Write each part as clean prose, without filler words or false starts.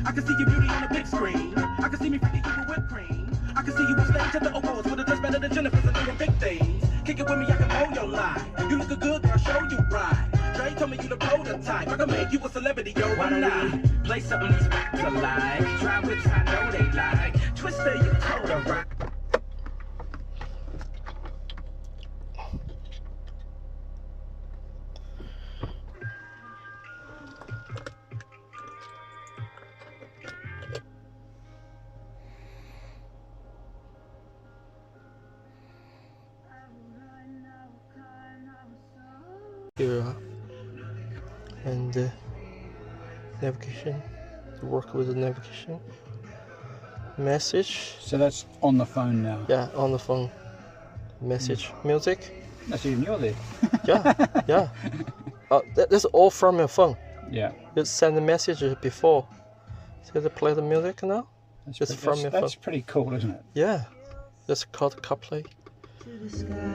I can see your beauty on the big screen. I can see me freaking you with whipped cream. I can see you on stage at the awards with a dress better than Jennifer's and doing big things. Kick it with me, I can hold your line. You look good, girl, show you right. Dre told me you the prototype. I can make you a celebrity, yo. Why don't we play something these facts alike? Try whips, I know they like. Twister, you told her right. Here you are. And the navigation, to work with the navigation. Message. So that's on the phone now? Yeah, on the phone. Message. Music. That's even you're there. Yeah. That's all from your phone. Yeah. You send the message before. See to play the music now? Just from your phone. That's pretty cool, isn't it? Yeah. That's called CarPlay.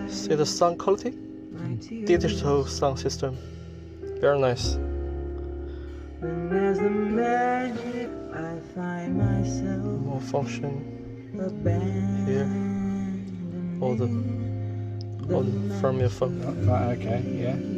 See the sound quality? Digital sound system. Very nice. More function here. All the from your phone. Right, okay, yeah.